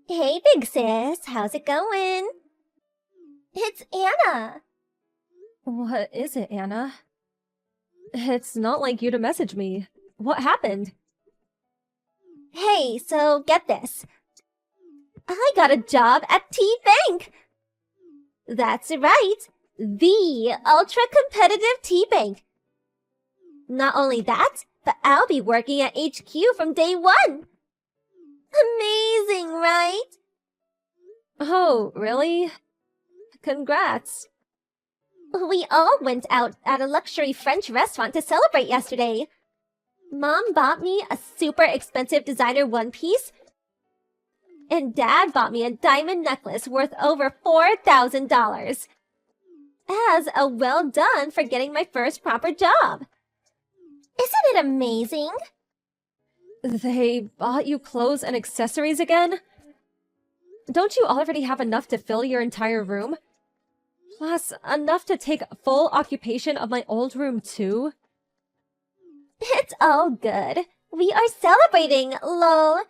Hey, big sis, how's it going? It's Anna. What is it, Anna? It's not like you to message me. What happened? Hey, so get this. I got a job at T-Bank. That's right, the ultra-competitive T-Bank. Not only that, but I'll be working at HQ from day one. Amazing, right? Oh, really? Congrats. We all went out at a luxury French restaurant to celebrate yesterday. Mom bought me a super expensive designer one piece, and Dad bought me a diamond necklace worth over $4,000. As a well done for getting my first proper job. Isn't it amazing? They bought you clothes and accessories again? Don't you already have enough to fill your entire room? Plus, enough to take full occupation of my old room too? It's all good. We are celebrating, lol.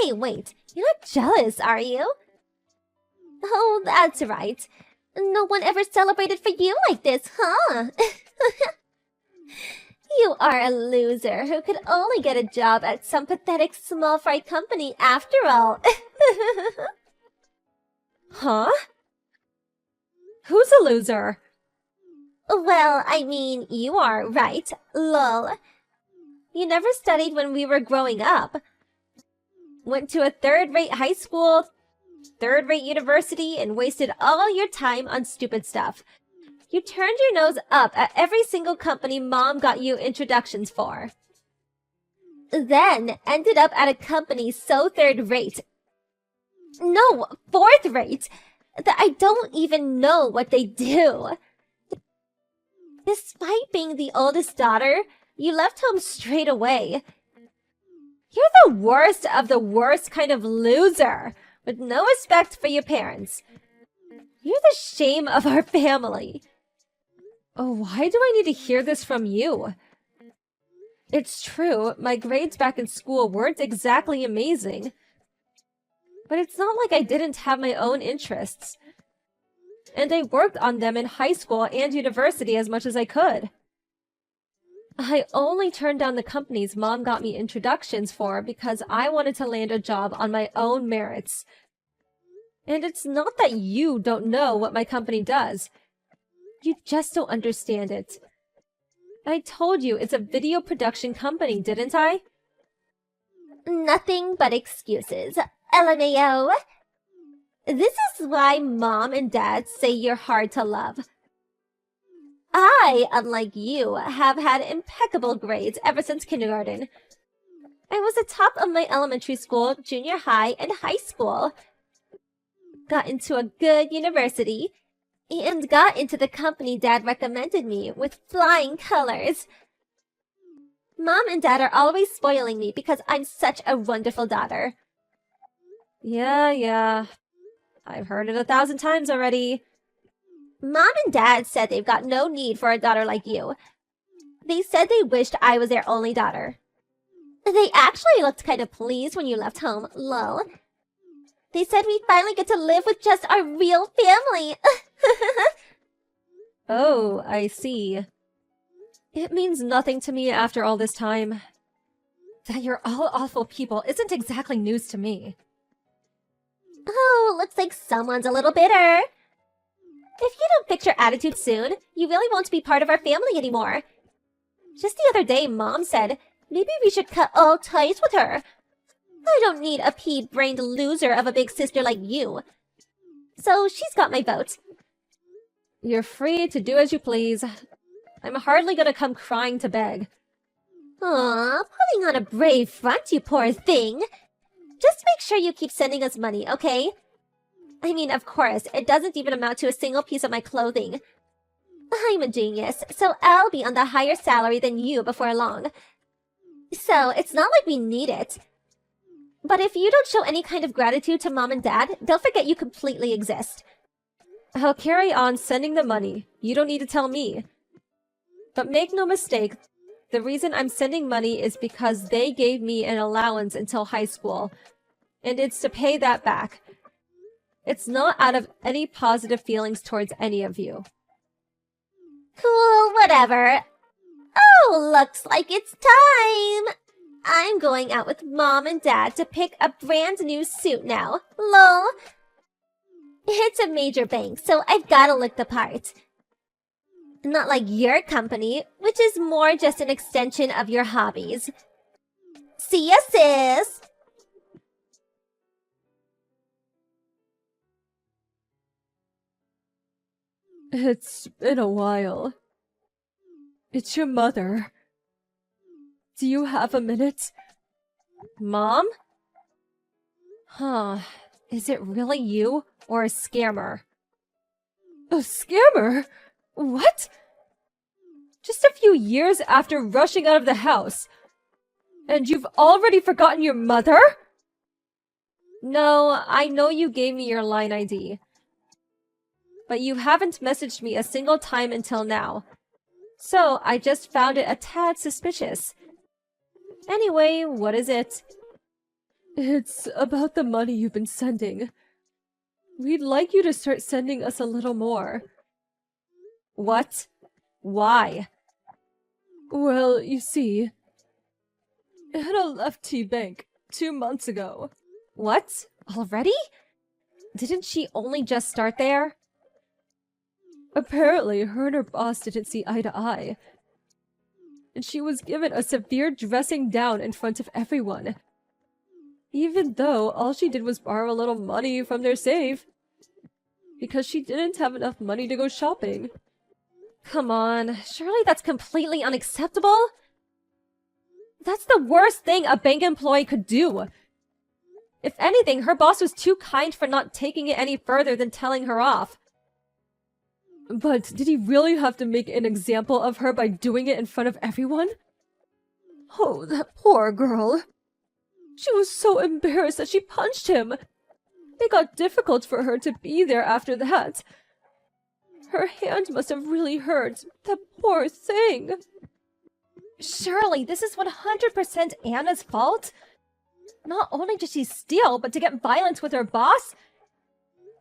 Hey, wait, you're not jealous, are you? Oh, that's right. No one ever celebrated for you like this, huh? You are a loser who could only get a job at some pathetic small fry company after all. Huh? Who's a loser? Well, I mean, you are, right? Lol. You never studied when we were growing up. Went to a third-rate high school, third-rate university, and wasted all your time on stupid stuff. You turned your nose up at every single company Mom got you introductions for. Then ended up at a company so third-rate. No, fourth-rate, that I don't even know what they do. Despite being the oldest daughter, you left home straight away. You're the worst of the worst kind of loser, with no respect for your parents. You're the shame of our family. Oh, why do I need to hear this from you? It's true, my grades back in school weren't exactly amazing. But it's not like I didn't have my own interests. And I worked on them in high school and university as much as I could. I only turned down the companies Mom got me introductions for because I wanted to land a job on my own merits. And it's not that you don't know what my company does. You just don't understand it. I told you it's a video production company, didn't I? Nothing but excuses. LMAO. This is why Mom and Dad say you're hard to love. I, unlike you, have had impeccable grades ever since kindergarten. I was the top of my elementary school, junior high, and high school. Got into a good university, and got into the company Dad recommended me with flying colors. Mom and Dad are always spoiling me because I'm such a wonderful daughter. Yeah. I've heard it 1,000 times already. Mom and Dad said they've got no need for a daughter like you. They said they wished I was their only daughter. They actually looked kind of pleased when you left home, lol. They said we finally get to live with just our real family. Oh, I see. It means nothing to me after all this time. That you're all awful people isn't exactly news to me. Oh, looks like someone's a little bitter. If you don't fix your attitude soon, you really won't be part of our family anymore. Just the other day, Mom said, maybe we should cut all ties with her. I don't need a pea-brained loser of a big sister like you. So she's got my vote. You're free to do as you please. I'm hardly gonna come crying to beg. Aw, putting on a brave front, you poor thing. Just make sure you keep sending us money, okay? I mean, of course, it doesn't even amount to a single piece of my clothing. I'm a genius, so I'll be on the higher salary than you before long. So it's not like we need it. But if you don't show any kind of gratitude to Mom and Dad, they'll forget you completely exist. I'll carry on sending the money. You don't need to tell me. But make no mistake, the reason I'm sending money is because they gave me an allowance until high school. and it's to pay that back. It's not out of any positive feelings towards any of you. Cool, whatever. Oh, looks like it's time! I'm going out with Mom and Dad to pick a brand new suit now. Lol. It's a major bank, so I've gotta look the part. Not like your company, which is more just an extension of your hobbies. See ya, sis! It's been a while. It's your mother. Do you have a minute? Mom? Huh. Is it really you or a scammer? A scammer? What? Just a few years after rushing out of the house. And you've already forgotten your mother? No, I know you gave me your line ID. But you haven't messaged me a single time until now. So I just found it a tad suspicious. Anyway, what is it? It's about the money you've been sending. We'd like you to start sending us a little more. What? Why? Well, you see, Anna left T-Bank 2 months ago. What? Already? Didn't she only just start there? Apparently, her and her boss didn't see eye to eye. And she was given a severe dressing down in front of everyone. Even though all she did was borrow a little money from their safe. Because she didn't have enough money to go shopping. Come on, surely that's completely unacceptable? That's the worst thing a bank employee could do. If anything, her boss was too kind for not taking it any further than telling her off. But did he really have to make an example of her by doing it in front of everyone? Oh, that poor girl. She was so embarrassed that she punched him. It got difficult for her to be there after that. Her hand must have really hurt. That poor thing. Surely this is 100% Anna's fault? Not only did she steal, but to get violent with her boss?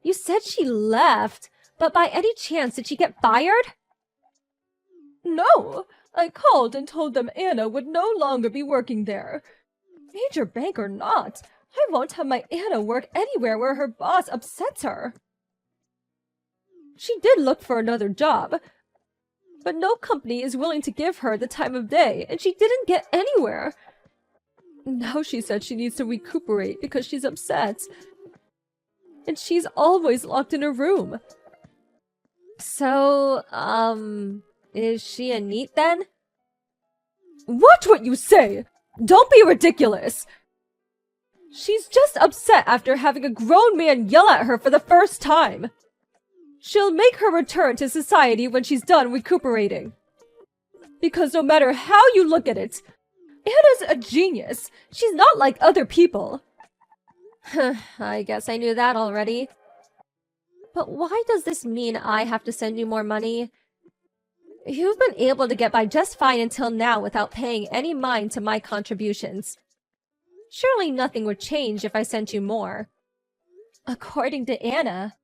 You said she left. But by any chance, did she get fired? No! I called and told them Anna would no longer be working there. Major bank or not, I won't have my Anna work anywhere where her boss upsets her. She did look for another job, but no company is willing to give her the time of day, and she didn't get anywhere. Now she said she needs to recuperate because she's upset. And she's always locked in her room. So, is she a NEET then? Watch what you say! Don't be ridiculous! She's just upset after having a grown man yell at her for the first time. She'll make her return to society when she's done recuperating. Because no matter how you look at it, Anna's a genius. She's not like other people. I guess I knew that already. But why does this mean I have to send you more money? You've been able to get by just fine until now without paying any mind to my contributions. Surely nothing would change if I sent you more. According to Anna,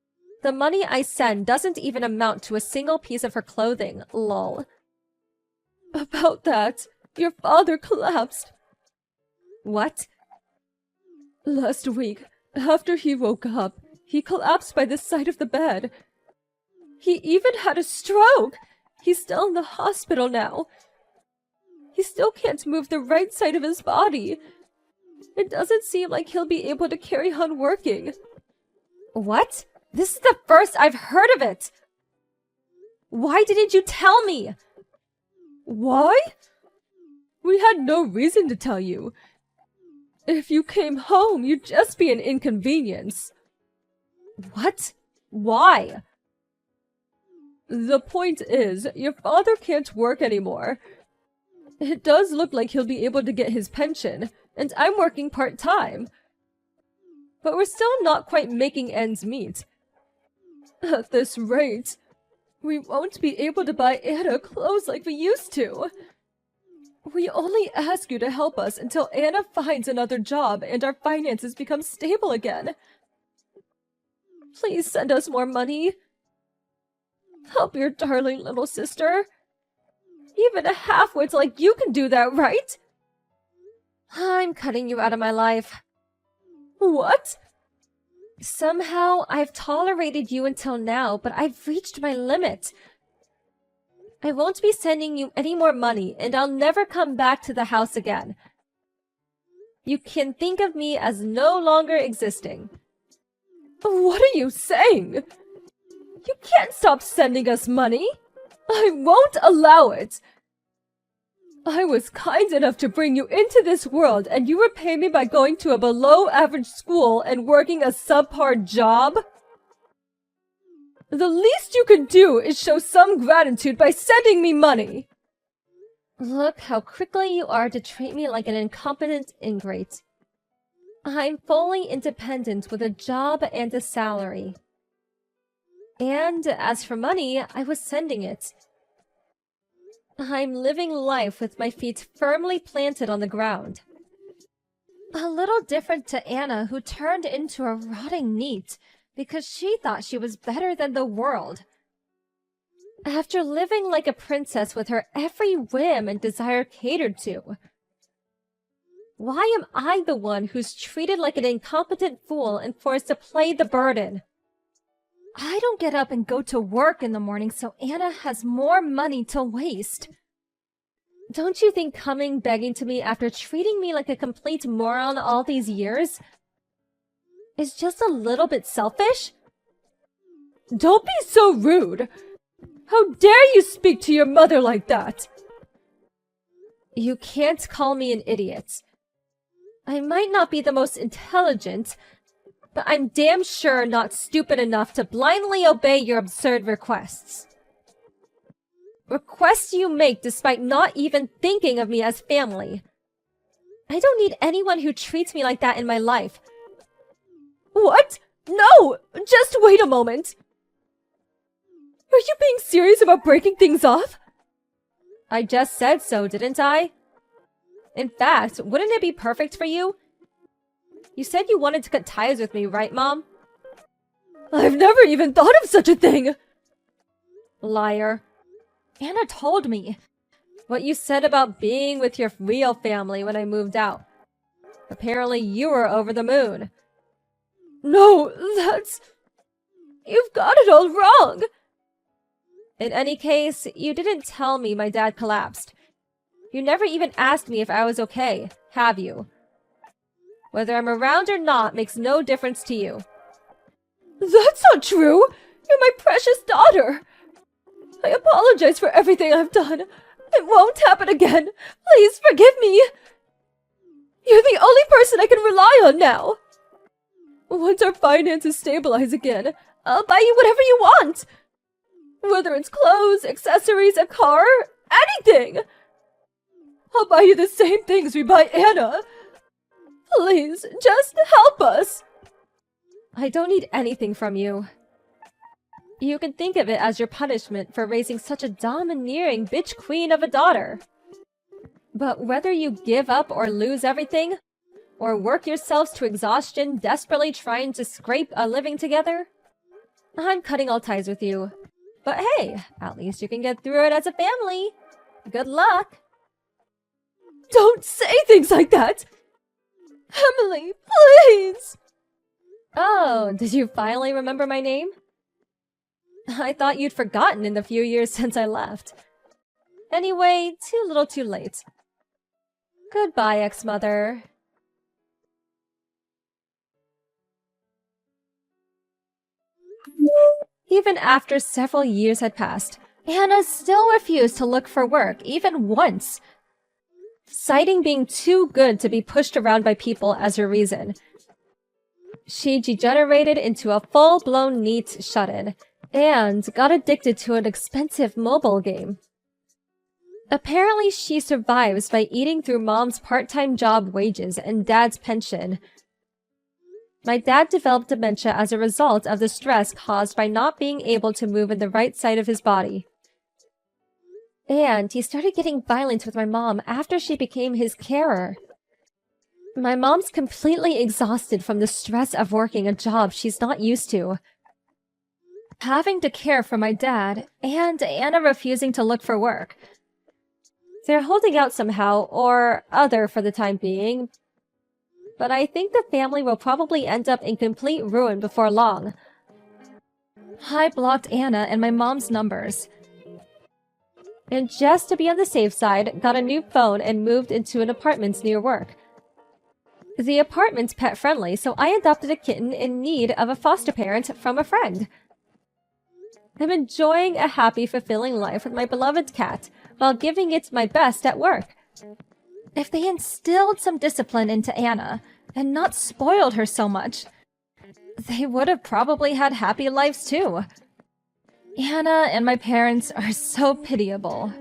the money I send doesn't even amount to a single piece of her clothing, lol. About that, your father collapsed. What? Last week, after he woke up, he collapsed by the side of the bed. He even had a stroke! He's still in the hospital now. He still can't move the right side of his body. It doesn't seem like he'll be able to carry on working. What? This is the first I've heard of it! Why didn't you tell me? Why? We had no reason to tell you. If you came home, you'd just be an inconvenience. What? Why? The point is, your father can't work anymore. It does look like he'll be able to get his pension, and I'm working part-time. But we're still not quite making ends meet. At this rate, we won't be able to buy Anna clothes like we used to. We only ask you to help us until Anna finds another job and our finances become stable again. Please send us more money. Help your darling little sister. Even a half-wit like you can do that, right? I'm cutting you out of my life. What? Somehow, I've tolerated you until now, but I've reached my limit. I won't be sending you any more money, and I'll never come back to the house again. You can think of me as no longer existing. What are you saying? You can't stop sending us money. I won't allow it. I was kind enough to bring you into this world, and you repay me by going to a below-average school and working a subpar job? The least you can do is show some gratitude by sending me money. Look how quickly you are to treat me like an incompetent ingrate. I'm fully independent with a job and a salary. And as for money, I was sending it. I'm living life with my feet firmly planted on the ground. A little different to Anna, who turned into a rotting neat because she thought she was better than the world. After living like a princess with her every whim and desire catered to. Why am I the one who's treated like an incompetent fool and forced to play the burden? I don't get up and go to work in the morning so Anna has more money to waste. Don't you think coming begging to me after treating me like a complete moron all these years is just a little bit selfish? Don't be so rude! How dare you speak to your mother like that? You can't call me an idiot. I might not be the most intelligent, but I'm damn sure not stupid enough to blindly obey your absurd requests. Requests you make despite not even thinking of me as family. I don't need anyone who treats me like that in my life. What? No! Just wait a moment! Are you being serious about breaking things off? I just said so, didn't I? In fact, wouldn't it be perfect for you? You said you wanted to cut ties with me, right, Mom? I've never even thought of such a thing! Liar. Anna told me what you said about being with your real family when I moved out. Apparently you were over the moon. No, that's... You've got it all wrong! In any case, you didn't tell me my dad collapsed. You never even asked me if I was okay, have you? Whether I'm around or not makes no difference to you. That's not true! You're my precious daughter! I apologize for everything I've done. It won't happen again. Please forgive me. You're the only person I can rely on now. Once our finances stabilize again, I'll buy you whatever you want. Whether it's clothes, accessories, a car, anything. I'll buy you the same things we buy Anna. Please, just help us. I don't need anything from you. You can think of it as your punishment for raising such a domineering bitch queen of a daughter. But whether you give up or lose everything, or work yourselves to exhaustion desperately trying to scrape a living together, I'm cutting all ties with you. But hey, at least you can get through it as a family. Good luck. Don't say things like that! Emily, please! Oh, did you finally remember my name? I thought you'd forgotten in the few years since I left. Anyway, too little too late. Goodbye, ex-mother. Even after several years had passed, Anna still refused to look for work, even once, citing being too good to be pushed around by people as her reason. She degenerated into a full-blown neat shut-in, and got addicted to an expensive mobile game. Apparently, she survives by eating through Mom's part-time job wages and Dad's pension. My dad developed dementia as a result of the stress caused by not being able to move in the right side of his body. And he started getting violent with my mom after she became his carer. My mom's completely exhausted from the stress of working a job she's not used to. Having to care for my dad, and Anna refusing to look for work. They're holding out somehow, or other for the time being, but I think the family will probably end up in complete ruin before long. I blocked Anna and my mom's numbers. And just to be on the safe side, got a new phone and moved into an apartment near work. The apartment's pet-friendly, so I adopted a kitten in need of a foster parent from a friend. I'm enjoying a happy, fulfilling life with my beloved cat, while giving it my best at work. If they instilled some discipline into Anna, and not spoiled her so much, they would have probably had happy lives too. Anna and my parents are so pitiable.